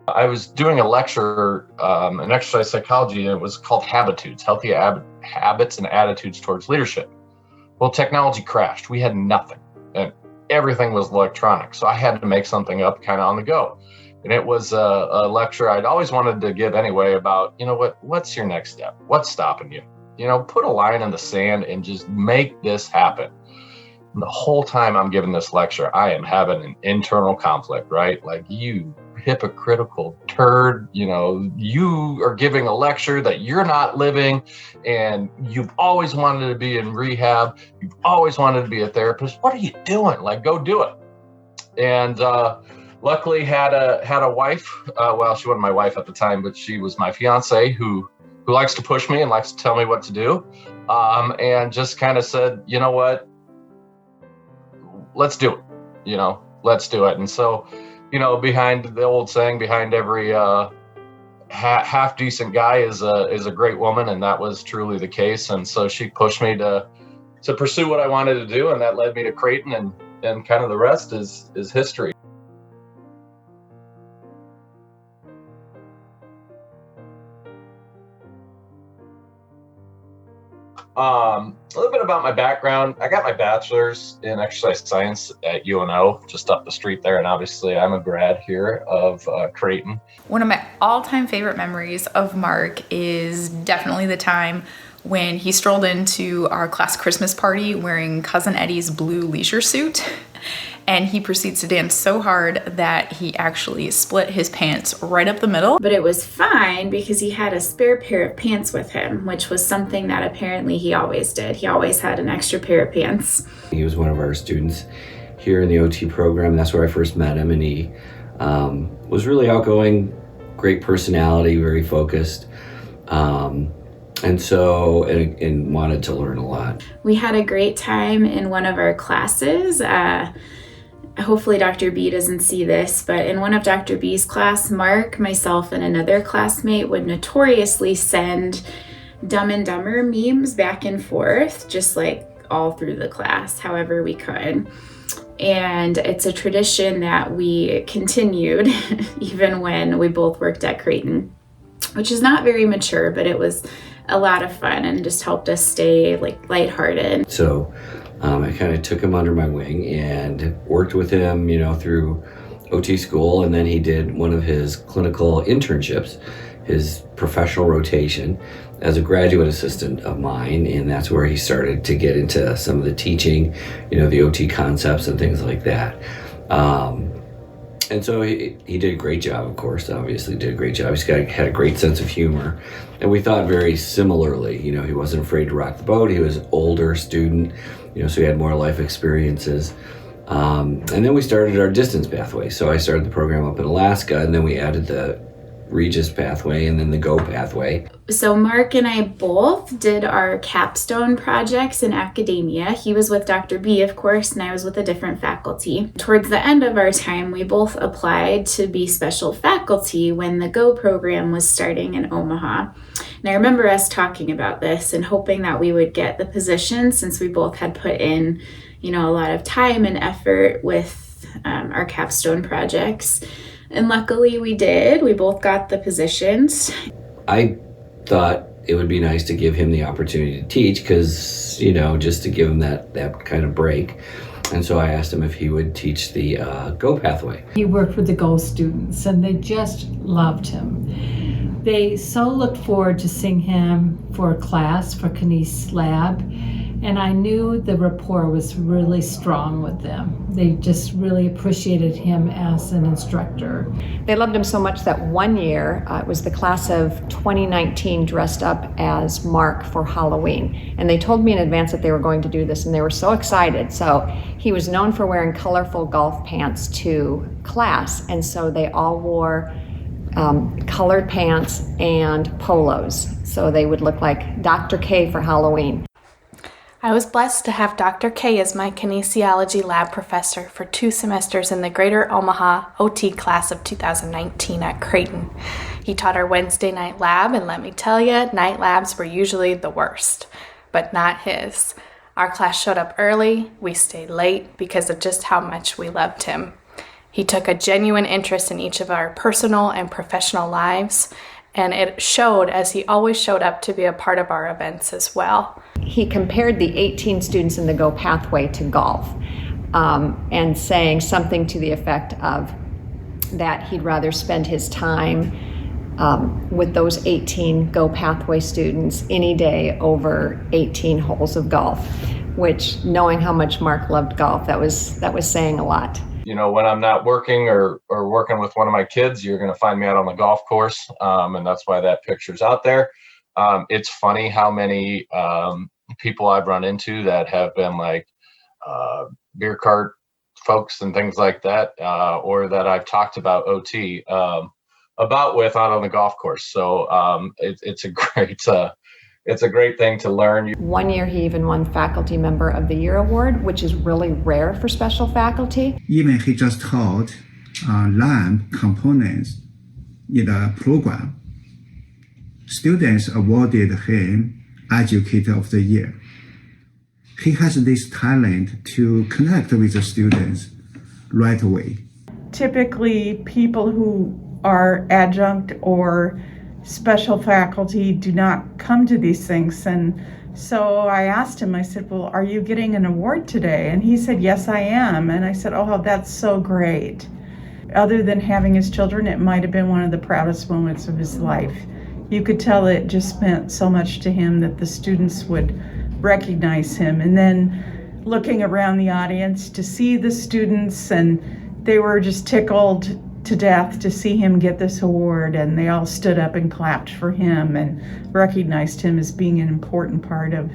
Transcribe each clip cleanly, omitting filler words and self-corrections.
I was doing a lecture in exercise psychology, and it was called Habitudes, Healthy Habits and Attitudes Towards Leadership. Well, technology crashed. We had nothing, and everything was electronic. So I had to make something up kind of on the go. And it was a lecture I'd always wanted to give anyway about, what's your next step? What's stopping you? Put a line in the sand and just make this happen. And the whole time I'm giving this lecture, I am having an internal conflict, right? Like, you hypocritical turd, you are giving a lecture that you're not living, and you've always wanted to be in rehab. You've always wanted to be a therapist. What are you doing? Like, go do it. And luckily had a wife. Well, she wasn't my wife at the time, but she was my fiance who likes to push me and likes to tell me what to do. And just kind of said, you know what, let's do it, let's do it. And so, behind the old saying, behind every half decent guy is a great woman. And that was truly the case. And so she pushed me to pursue what I wanted to do. And that led me to Creighton, and kind of the rest is history. A little bit about my background. I got my bachelor's in exercise science at UNO, just up the street there. And obviously I'm a grad here of Creighton. One of my all-time favorite memories of Mark is definitely the time when he strolled into our class Christmas party wearing Cousin Eddie's blue leisure suit. And he proceeds to dance so hard that he actually split his pants right up the middle. But it was fine because he had a spare pair of pants with him, which was something that apparently he always did. He always had an extra pair of pants. He was one of our students here in the OT program. That's where I first met him, and he was really outgoing, great personality, very focused. And wanted to learn a lot. We had a great time in one of our classes. Hopefully Dr. B doesn't see this, but in one of Dr. B's class, Mark, myself, and another classmate would notoriously send Dumb and Dumber memes back and forth, just like all through the class, however we could. And it's a tradition that we continued even when we both worked at Creighton, which is not very mature, but it was a lot of fun and just helped us stay lighthearted. So I kind of took him under my wing and worked with him, through OT school. And then he did one of his clinical internships, his professional rotation, as a graduate assistant of mine. And that's where he started to get into some of the teaching, the OT concepts and things like that. And so he did a great job, of course, obviously did a great job. He's had a great sense of humor. And we thought very similarly, he wasn't afraid to rock the boat. He was an older student, so he had more life experiences. And then we started our distance pathway. So I started the program up in Alaska, and then we added the Regis pathway and then the Go pathway. So Mark and I both did our capstone projects in academia. He was with Dr. B, of course, and I was with a different faculty. Towards the end of our time, we both applied to be special faculty when the Go program was starting in Omaha. And I remember us talking about this and hoping that we would get the position since we both had put in, a lot of time and effort with our capstone projects. And luckily we did. We both got the positions. I thought it would be nice to give him the opportunity to teach because, just to give him that kind of break. And so I asked him if he would teach the Go pathway. He worked with the Go students and they just loved him. They so looked forward to seeing him for a class for Knies Lab. And I knew the rapport was really strong with them. They just really appreciated him as an instructor. They loved him so much that one year, it was the class of 2019 dressed up as Mark for Halloween. And they told me in advance that they were going to do this, and they were so excited. So he was known for wearing colorful golf pants to class, and so they all wore colored pants and polos. So they would look like Dr. K for Halloween. I was blessed to have Dr. K as my kinesiology lab professor for 2 semesters in the Greater Omaha OT class of 2019 at Creighton. He taught our Wednesday night lab, and let me tell you, night labs were usually the worst, but not his. Our class showed up early, we stayed late because of just how much we loved him. He took a genuine interest in each of our personal and professional lives, and it showed as he always showed up to be a part of our events as well. He compared the 18 students in the Go pathway to golf, and saying something to the effect of that he'd rather spend his time with those 18 Go pathway students any day over 18 holes of golf, which, knowing how much Mark loved golf, that was saying a lot. You know, when I'm not working or working with one of my kids, you're going to find me out on the golf course. And that's why that picture's out there. It's funny how many people I've run into that have been like beer cart folks and things like that, or that I've talked about OT about with out on the golf course. So it's a great thing to learn. One year he even won Faculty Member of the Year award, which is really rare for special faculty. Even he just taught LAMP components in the program. Students awarded him Educator of the Year. He has this talent to connect with the students right away. Typically, people who are adjunct or special faculty do not come to these things. And so I asked him, I said, well, are you getting an award today? And he said, yes, I am. And I said, oh, that's so great. Other than having his children, it might have been one of the proudest moments of his life. You could tell it just meant so much to him that the students would recognize him. And then looking around the audience to see the students, and they were just tickled to death to see him get this award, and they all stood up and clapped for him and recognized him as being an important part of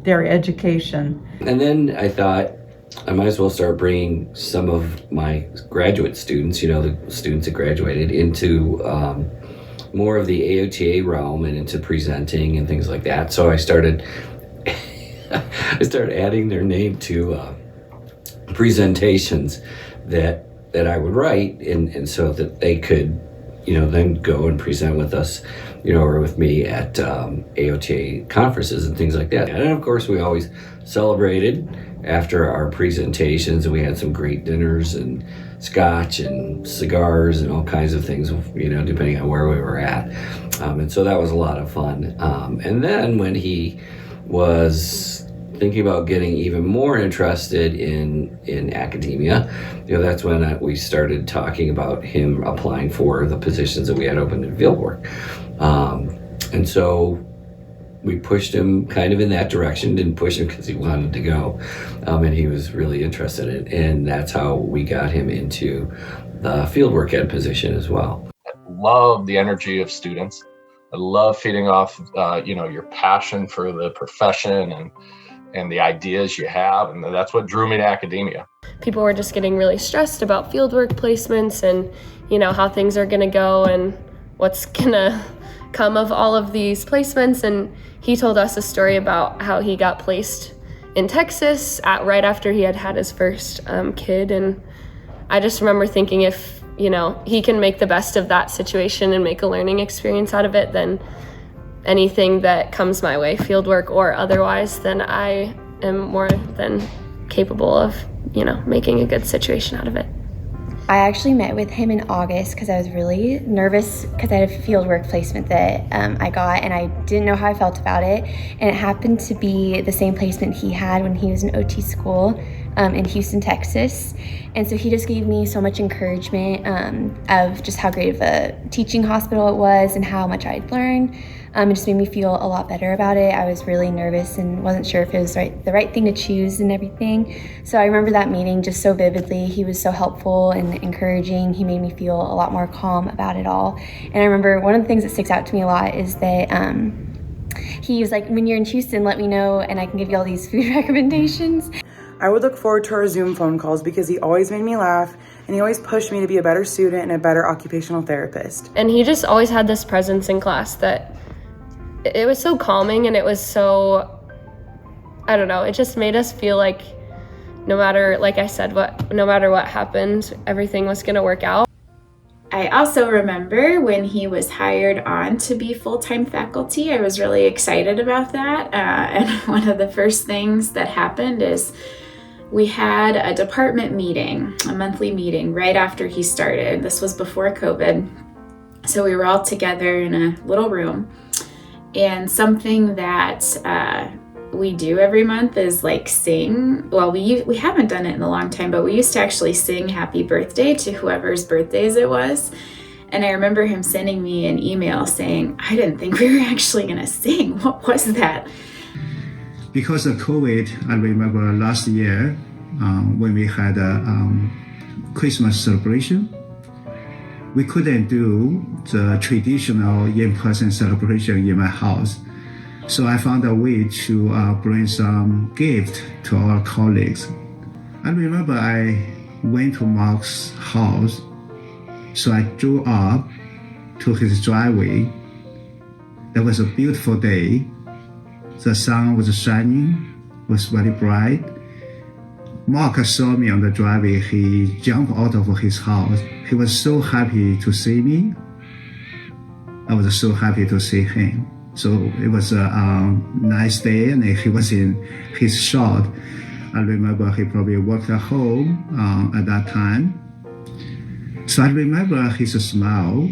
their education. And then I thought I might as well start bringing some of my graduate students, you know, the students that graduated, into more of the AOTA realm and into presenting and things like that. So I started adding their name to presentations that I would write, and so that they could, you know, then go and present with us, you know, or with me at AOTA conferences and things like that. And of course, we always celebrated after our presentations, and we had some great dinners and scotch and cigars and all kinds of things, you know, depending on where we were at. And so that was a lot of fun. And then when he was thinking about getting even more interested in academia, you know, that's when we started talking about him applying for the positions that we had open in fieldwork. And so we pushed him kind of in that direction, didn't push him because he wanted to go, and he was really interested in it. And that's how we got him into the fieldwork ed position as well. I love the energy of students. I love feeding off, you know, your passion for the profession and the ideas you have, and that's what drew me to academia. People were just getting really stressed about fieldwork placements and, you know, how things are gonna go and what's gonna come of all of these placements. And he told us a story about how he got placed in Texas right after he had his first kid. And I just remember thinking, if, you know, he can make the best of that situation and make a learning experience out of it, then anything that comes my way, fieldwork or otherwise, then I am more than capable of, you know, making a good situation out of it. I actually met with him in August because I was really nervous because I had a fieldwork placement that I got, and I didn't know how I felt about it. And it happened to be the same placement he had when he was in OT school in Houston, Texas. And so he just gave me so much encouragement of just how great of a teaching hospital it was and how much I'd learned. It just made me feel a lot better about it. I was really nervous and wasn't sure if it was the right thing to choose and everything. So I remember that meeting just so vividly. He was so helpful and encouraging. He made me feel a lot more calm about it all. And I remember one of the things that sticks out to me a lot is that he was like, when you're in Houston, let me know and I can give you all these food recommendations. I would look forward to our Zoom phone calls because he always made me laugh, and he always pushed me to be a better student and a better occupational therapist. And he just always had this presence in class that it was so calming, and it was so, I don't know, it just made us feel like no matter, like I said, no matter what happened, everything was gonna work out. I also remember when he was hired on to be full-time faculty, I was really excited about that. And one of the first things that happened is We had a department meeting, a monthly meeting right after he started. This was before COVID. So we were all together in a little room. And something that we do every month is like sing. Well, we haven't done it in a long time, but we used to actually sing happy birthday to whoever's birthdays it was. And I remember him sending me an email saying, I didn't think we were actually gonna sing. What was that? Because of COVID, I remember last year when we had a Christmas celebration, we couldn't do the traditional in-person celebration in my house. So I found a way to bring some gift to our colleagues. I remember I went to Mark's house, so I drove up to his driveway. It was a beautiful day. The sun was shining, was very bright. Mark saw me on the driveway. He jumped out of his house. He was so happy to see me. I was so happy to see him. So it was a nice day, and he was in his shop. I remember he probably worked at home at that time. So I remember his smile.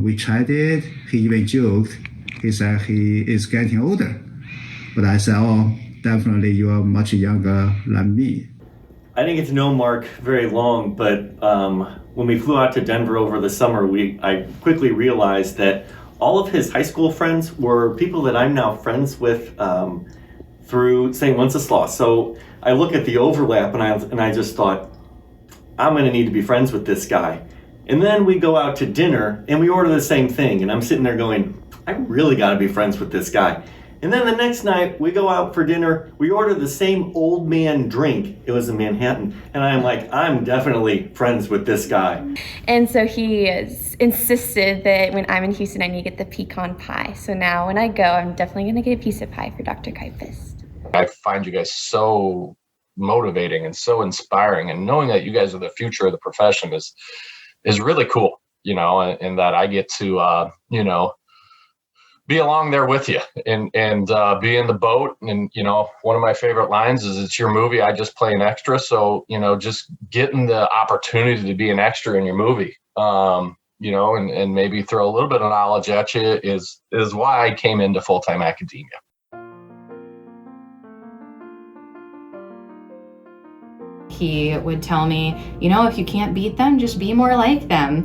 We chatted. He even joked. He said he is getting older. But I said, oh, definitely you are much younger than me. I didn't get to know Mark very long, but when we flew out to Denver over the summer, I quickly realized that all of his high school friends were people that I'm now friends with through St. Wenceslaus. So I look at the overlap and I just thought, I'm going to need to be friends with this guy. And then we go out to dinner and we order the same thing. And I'm sitting there going, I really got to be friends with this guy. And then the next night we go out for dinner, we order the same old man drink. It was in Manhattan. And I'm like, I'm definitely friends with this guy. And so he insisted that when I'm in Houston, I need to get the pecan pie. So now when I go, I'm definitely going to get a piece of pie for Dr. Kuipers. I find you guys so motivating and so inspiring, and knowing that you guys are the future of the profession is really cool, and that I get to, be along there with you and be in the boat. And, one of my favorite lines is, it's your movie, I just play an extra. So, just getting the opportunity to be an extra in your movie, and maybe throw a little bit of knowledge at you is why I came into full-time academia. He would tell me, if you can't beat them, just be more like them,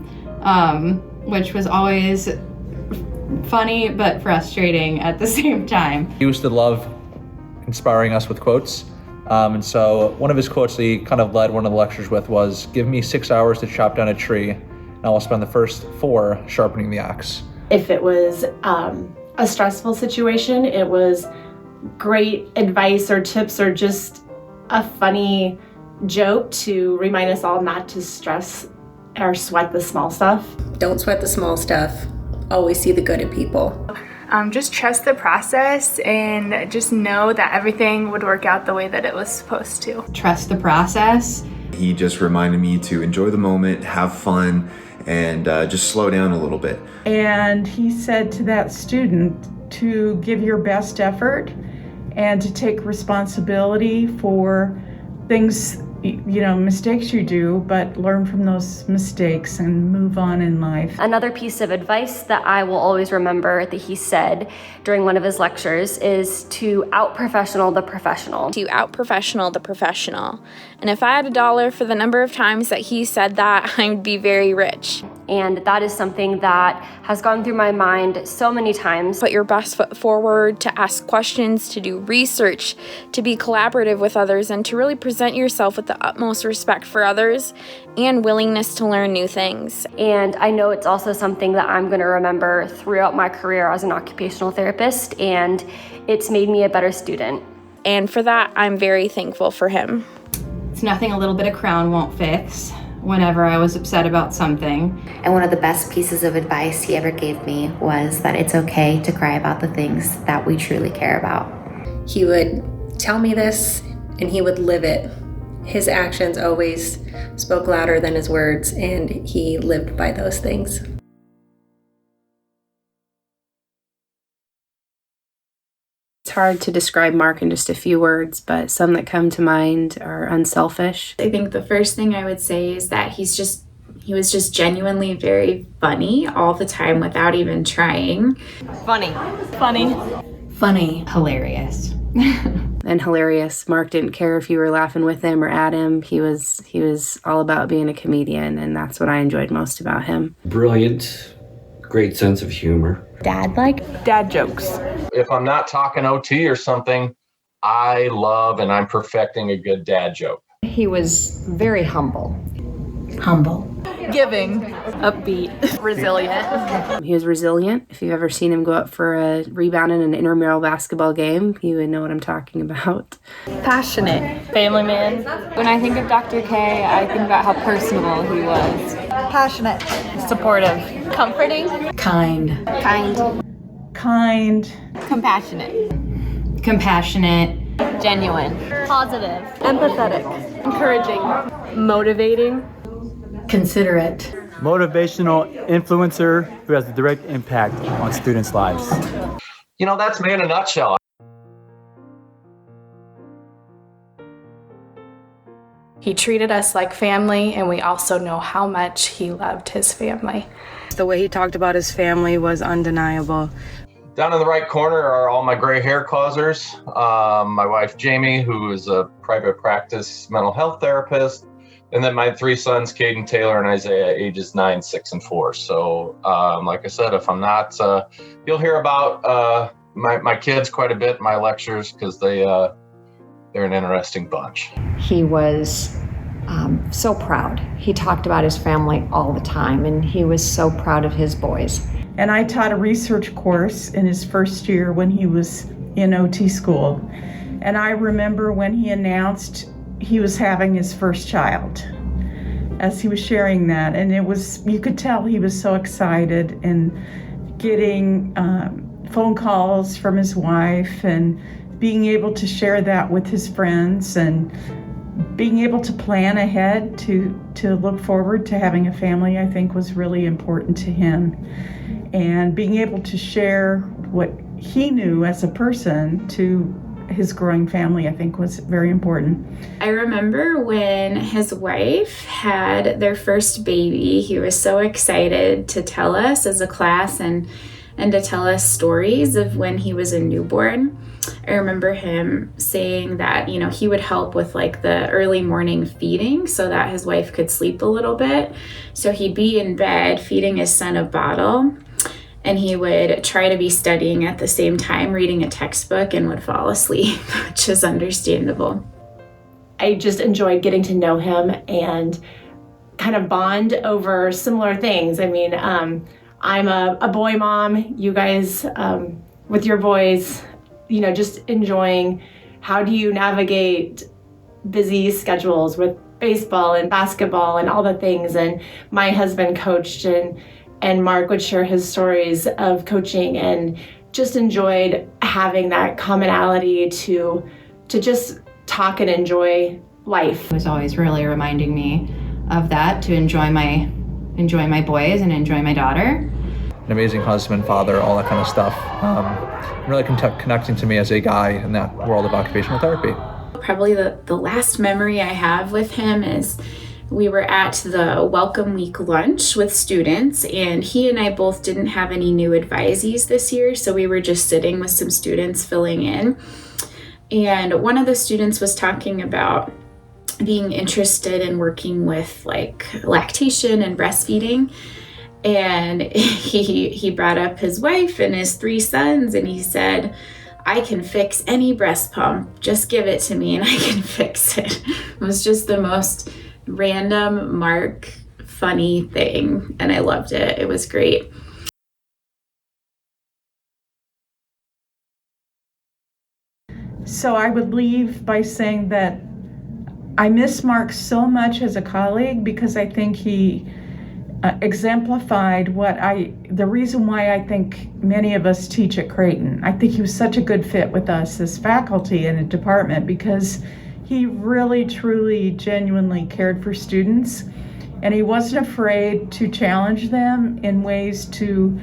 which was always funny but frustrating at the same time. He used to love inspiring us with quotes. And so one of his quotes that he kind of led one of the lectures with was, give me 6 hours to chop down a tree, and I will spend the first 4 sharpening the axe. If it was a stressful situation, it was great advice or tips or just a funny joke to remind us all not to stress or sweat the small stuff. Don't sweat the small stuff. Always see the good in people. Just trust the process and just know that everything would work out the way that it was supposed to. Trust the process. He just reminded me to enjoy the moment, have fun, and just slow down a little bit. And he said to that student to give your best effort and to take responsibility for things, mistakes you do, but learn from those mistakes and move on in life. Another piece of advice that I will always remember that he said during one of his lectures is to out-professional the professional. To out-professional the professional. And if I had $1 for the number of times that he said that, I'd be very rich. And that is something that has gone through my mind so many times. Put your best foot forward, to ask questions, to do research, to be collaborative with others, and to really present yourself with the utmost respect for others and willingness to learn new things. And I know it's also something that I'm going to remember throughout my career as an occupational therapist, and it's made me a better student. And for that, I'm very thankful for him. It's nothing a little bit of crown won't fix. Whenever I was upset about something. And one of the best pieces of advice he ever gave me was that it's okay to cry about the things that we truly care about. He would tell me this and he would live it. His actions always spoke louder than his words, and he lived by those things. It's hard to describe Mark in just a few words, but some that come to mind are unselfish. I think the first thing I would say is that he was just genuinely very funny all the time without even trying. Funny. Hilarious. And hilarious. Mark didn't care if you were laughing with him or at him. He was all about being a comedian, and that's what I enjoyed most about him. Brilliant, great sense of humor. Dad jokes. If I'm not talking OT or something, I love and I'm perfecting a good dad joke. He was very humble. Giving. Upbeat. Resilient. He was resilient. If you've ever seen him go up for a rebound in an intramural basketball game, you would know what I'm talking about. Passionate. Family man. When I think of Dr. K, I think about how personable he was. Passionate. Supportive. Comforting. Kind. Kind. Compassionate. Genuine. Positive. Empathetic. Encouraging. Motivating. Considerate. Motivational influencer who has a direct impact on students' lives. That's me in a nutshell. He treated us like family, and we also know how much he loved his family. The way he talked about his family was undeniable. Down in the right corner are all my gray hair causers. My wife, Jamie, who is a private practice mental health therapist. And then my 3 sons, Caden, Taylor, and Isaiah, ages 9, 6, and 4. So, like I said, if I'm not, you'll hear about my kids quite a bit in my lectures because they're an interesting bunch. He was so proud. He talked about his family all the time, and he was so proud of his boys. And I taught a research course in his first year when he was in OT school. And I remember when he announced he was having his first child as he was sharing that. And you could tell he was so excited and getting phone calls from his wife and being able to share that with his friends and being able to plan ahead to look forward to having a family, I think was really important to him. And being able to share what he knew as a person to his growing family, I think was very important. I remember when his wife had their first baby, he was so excited to tell us as a class and to tell us stories of when he was a newborn. I remember him saying that, he would help with like the early morning feeding so that his wife could sleep a little bit. So he'd be in bed feeding his son a bottle, and he would try to be studying at the same time, reading a textbook, and would fall asleep, which is understandable. I just enjoyed getting to know him and kind of bond over similar things. I mean, I'm a boy mom. You guys, with your boys, just enjoying how do you navigate busy schedules with baseball and basketball and all the things. And my husband coached, and Mark would share his stories of coaching, and just enjoyed having that commonality to just talk and enjoy life. It was always really reminding me of that, to enjoy my boys and enjoy my daughter. An amazing husband, father, all that kind of stuff. Really connecting to me as a guy in that world of occupational therapy. Probably the last memory I have with him is we were at the Welcome Week lunch with students, and he and I both didn't have any new advisees this year, so we were just sitting with some students filling in. And one of the students was talking about being interested in working with like lactation and breastfeeding. And he brought up his wife and his 3 sons, and he said, "I can fix any breast pump. Just give it to me and I can fix it." It was just the most random Mark funny thing, and I loved it. It was great. So I would leave by saying that I miss Mark so much as a colleague, because I think he exemplified the reason why I think many of us teach at Creighton. I think he was such a good fit with us as faculty in a department, because he really, truly, genuinely cared for students, and he wasn't afraid to challenge them in ways to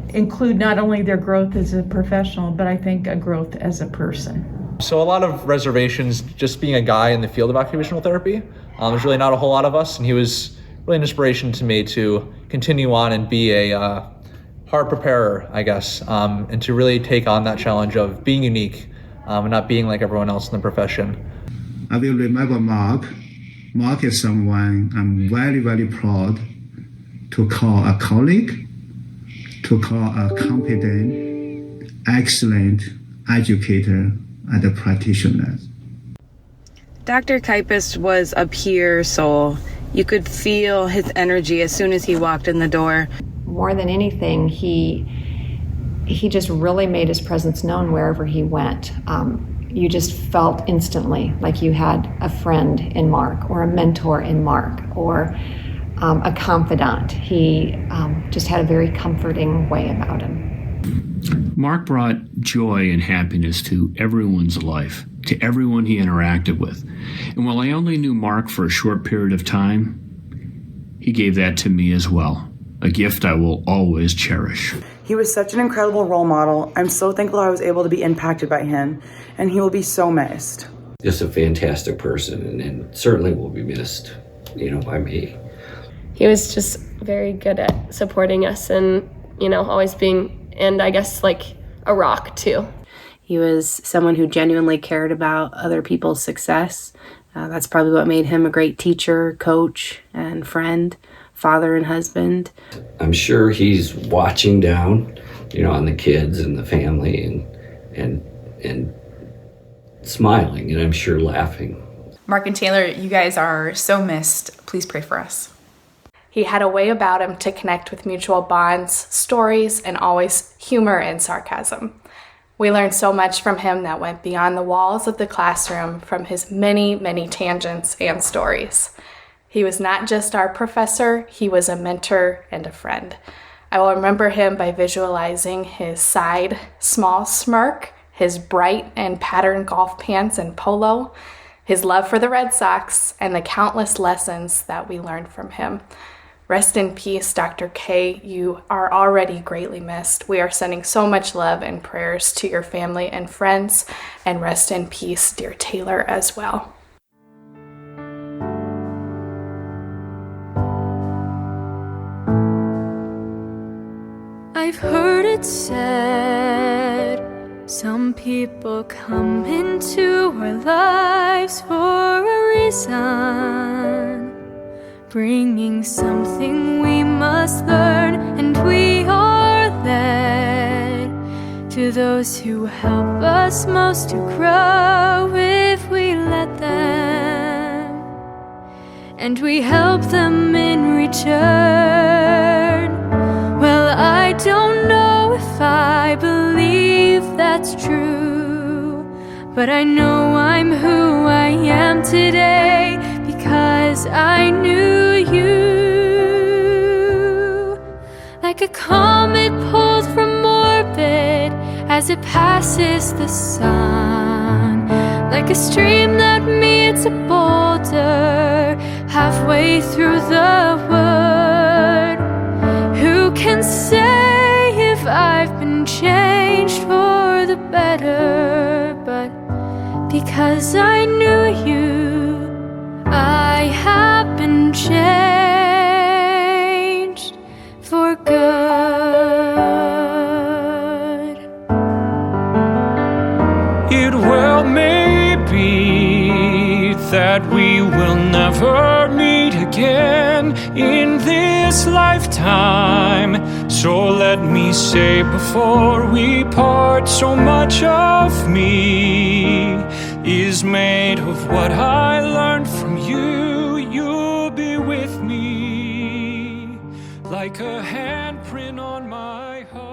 include not only their growth as a professional, but I think a growth as a person. So a lot of reservations, just being a guy in the field of occupational therapy. There's really not a whole lot of us, and he was really an inspiration to me to continue on and be a hard preparer, I guess, and to really take on that challenge of being unique and not being like everyone else in the profession. I will remember Mark. Mark is someone I'm very, very proud to call a colleague, to call a competent, excellent educator and a practitioner. Dr. Kuipers was a pure soul. You could feel his energy as soon as he walked in the door. More than anything, he just really made his presence known wherever he went. You just felt instantly like you had a friend in Mark, or a mentor in Mark, or a confidant. He just had a very comforting way about him. Mark brought joy and happiness to everyone's life, to everyone he interacted with. And while I only knew Mark for a short period of time, he gave that to me as well, a gift I will always cherish. He was such an incredible role model. I'm so thankful I was able to be impacted by him, and he will be so missed. Just a fantastic person, and certainly will be missed, by me. He was just very good at supporting us and, always being, and I guess like a rock too. He was someone who genuinely cared about other people's success. That's probably what made him a great teacher, coach, and friend, father and husband. I'm sure he's watching down, on the kids and the family and smiling, and I'm sure laughing. Mark and Taylor, you guys are so missed. Please pray for us. He had a way about him to connect with mutual bonds, stories, and always humor and sarcasm. We learned so much from him that went beyond the walls of the classroom, from his many, many tangents and stories. He was not just our professor, he was a mentor and a friend. I will remember him by visualizing his side, small smirk, his bright and patterned golf pants and polo, his love for the Red Sox, and the countless lessons that we learned from him. Rest in peace, Dr. K. You are already greatly missed. We are sending so much love and prayers to your family and friends, and rest in peace, dear Taylor, as well. I've heard it said, some people come into our lives for a reason, bringing something we must learn, and we are led to those who help us most to grow if we let them, and we help them in return. Well, I don't know if I believe that's true, but I know I'm who I am today because I knew you. Like a comet pulled from orbit as it passes the sun, like a stream that meets a boulder halfway through the wood. Who can say if I've been changed for the better? But because I knew you, I have been changed for good. It well may be that we will never meet again in this lifetime. So let me say before we part, so much of me is made of what I learned from you. You'll be with me like a handprint on my heart.